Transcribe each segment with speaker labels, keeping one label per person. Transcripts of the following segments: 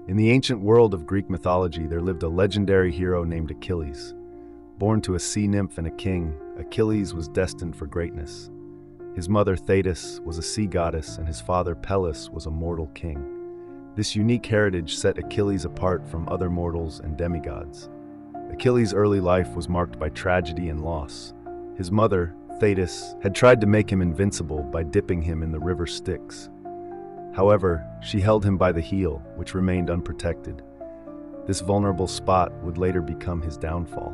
Speaker 1: In the ancient world of Greek mythology, there lived a legendary hero named Achilles. Born to a sea nymph and a king, Achilles was destined for greatness. His mother Thetis was a sea goddess, and his father Peleus was a mortal king. This unique heritage set Achilles apart from other mortals and demigods. Achilles' early life was marked by tragedy and loss. His mother, Thetis, had tried to make him invincible by dipping him in the river Styx. However, she held him by the heel, which remained unprotected. This vulnerable spot would later become his downfall.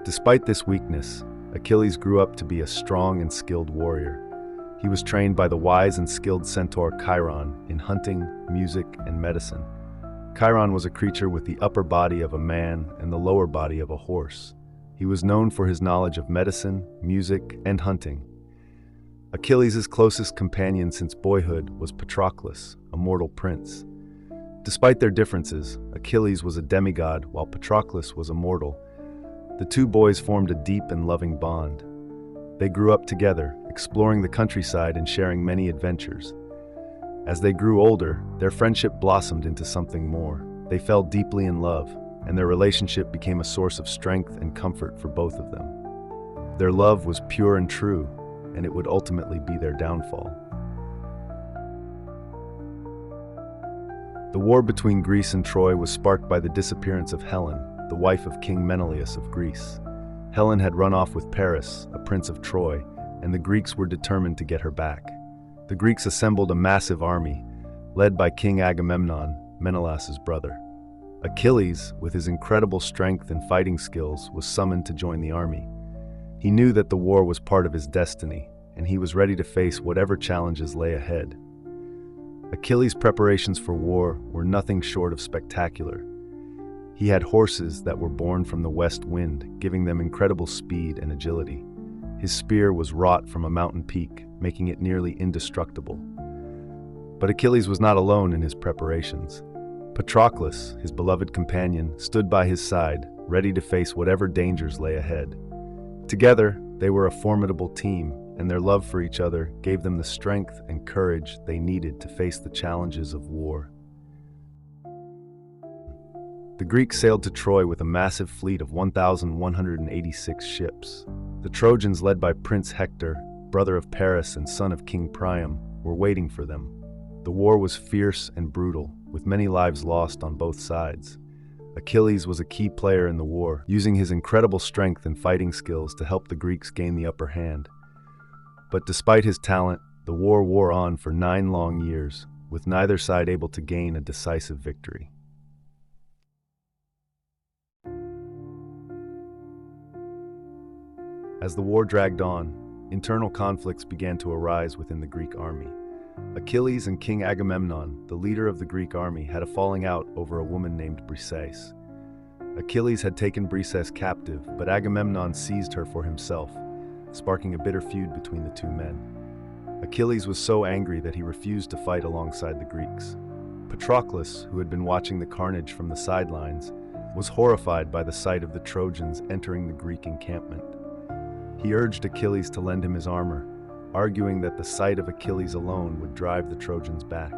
Speaker 1: Despite this weakness, Achilles grew up to be a strong and skilled warrior. He was trained by the wise and skilled centaur Chiron in hunting, music, and medicine. Chiron was a creature with the upper body of a man and the lower body of a horse. He was known for his knowledge of medicine, music, and hunting. Achilles' closest companion since boyhood was Patroclus, a mortal prince. Despite their differences, Achilles was a demigod while Patroclus was a mortal. The two boys formed a deep and loving bond. They grew up together, exploring the countryside and sharing many adventures. As they grew older, their friendship blossomed into something more. They fell deeply in love, and their relationship became a source of strength and comfort for both of them. Their love was pure and true, and it would ultimately be their downfall. The war between Greece and Troy was sparked by the disappearance of Helen, the wife of King Menelaus of Greece. Helen had run off with Paris, a prince of Troy, and the Greeks were determined to get her back. The Greeks assembled a massive army, led by King Agamemnon, Menelaus's brother. Achilles, with his incredible strength and fighting skills, was summoned to join the army. He knew that the war was part of his destiny, and he was ready to face whatever challenges lay ahead. Achilles' preparations for war were nothing short of spectacular. He had horses that were born from the west wind, giving them incredible speed and agility. His spear was wrought from a mountain peak, making it nearly indestructible. But Achilles was not alone in his preparations. Patroclus, his beloved companion, stood by his side, ready to face whatever dangers lay ahead. Together, they were a formidable team, and their love for each other gave them the strength and courage they needed to face the challenges of war. The Greeks sailed to Troy with a massive fleet of 1,186 ships. The Trojans, led by Prince Hector, brother of Paris and son of King Priam, were waiting for them. The war was fierce and brutal, with many lives lost on both sides. Achilles was a key player in the war, using his incredible strength and fighting skills to help the Greeks gain the upper hand. But despite his talent, the war wore on for 9 long years, with neither side able to gain a decisive victory. As the war dragged on, internal conflicts began to arise within the Greek army. Achilles and King Agamemnon, the leader of the Greek army, had a falling out over a woman named Briseis. Achilles had taken Briseis captive, but Agamemnon seized her for himself, sparking a bitter feud between the two men. Achilles was so angry that he refused to fight alongside the Greeks. Patroclus, who had been watching the carnage from the sidelines, was horrified by the sight of the Trojans entering the Greek encampment. He urged Achilles to lend him his armor, arguing that the sight of Achilles alone would drive the Trojans back.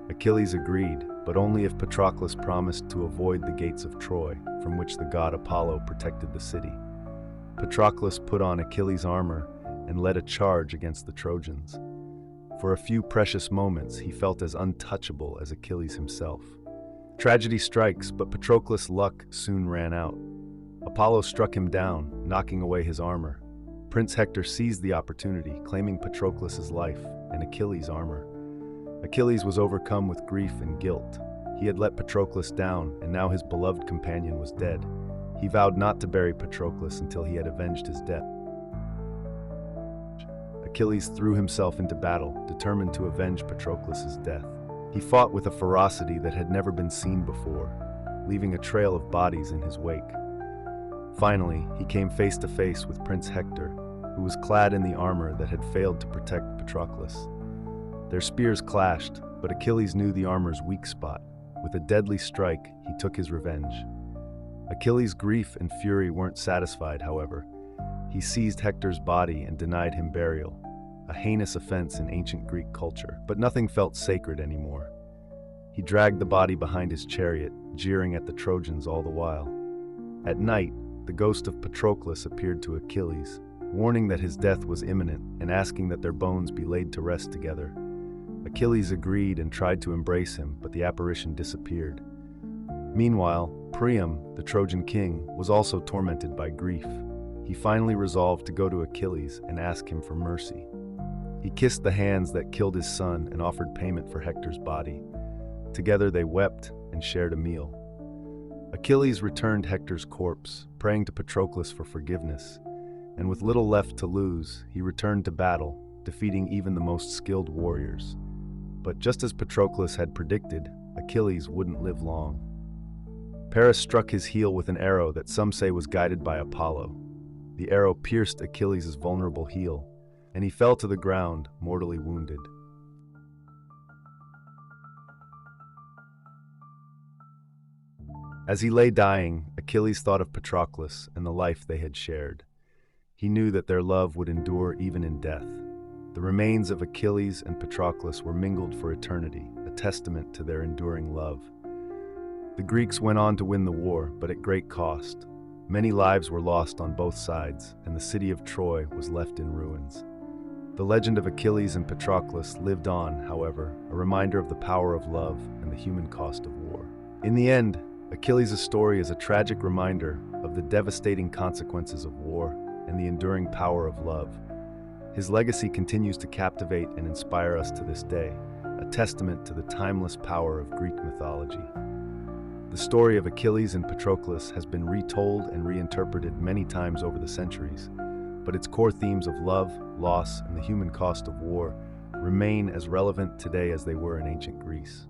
Speaker 1: Achilles agreed, but only if Patroclus promised to avoid the gates of Troy, from which the god Apollo protected the city. Patroclus put on Achilles' armor and led a charge against the Trojans. For a few precious moments, he felt as untouchable as Achilles himself. Tragedy strikes, but Patroclus' luck soon ran out. Apollo struck him down, knocking away his armor. Prince Hector seized the opportunity, claiming Patroclus' life and Achilles' armor. Achilles was overcome with grief and guilt. He had let Patroclus down, and now his beloved companion was dead. He vowed not to bury Patroclus until he had avenged his death. Achilles threw himself into battle, determined to avenge Patroclus' death. He fought with a ferocity that had never been seen before, leaving a trail of bodies in his wake. Finally, he came face to face with Prince Hector, who was clad in the armor that had failed to protect Patroclus. Their spears clashed, but Achilles knew the armor's weak spot. With a deadly strike, he took his revenge. Achilles' grief and fury weren't satisfied, however. He seized Hector's body and denied him burial, a heinous offense in ancient Greek culture, but nothing felt sacred anymore. He dragged the body behind his chariot, jeering at the Trojans all the while. At night, the ghost of Patroclus appeared to Achilles, warning that his death was imminent and asking that their bones be laid to rest together. Achilles agreed and tried to embrace him, but the apparition disappeared. Meanwhile, Priam, the Trojan king, was also tormented by grief. He finally resolved to go to Achilles and ask him for mercy. He kissed the hands that killed his son and offered payment for Hector's body. Together they wept and shared a meal. Achilles returned Hector's corpse, praying to Patroclus for forgiveness, and with little left to lose, he returned to battle, defeating even the most skilled warriors. But just as Patroclus had predicted, Achilles wouldn't live long. Paris struck his heel with an arrow that some say was guided by Apollo. The arrow pierced Achilles' vulnerable heel, and he fell to the ground, mortally wounded. As he lay dying, Achilles thought of Patroclus and the life they had shared. He knew that their love would endure even in death. The remains of Achilles and Patroclus were mingled for eternity, a testament to their enduring love. The Greeks went on to win the war, but at great cost. Many lives were lost on both sides, and the city of Troy was left in ruins. The legend of Achilles and Patroclus lived on, however, a reminder of the power of love and the human cost of war. In the end, Achilles' story is a tragic reminder of the devastating consequences of war and the enduring power of love. His legacy continues to captivate and inspire us to this day, a testament to the timeless power of Greek mythology. The story of Achilles and Patroclus has been retold and reinterpreted many times over the centuries, but its core themes of love, loss, and the human cost of war remain as relevant today as they were in ancient Greece.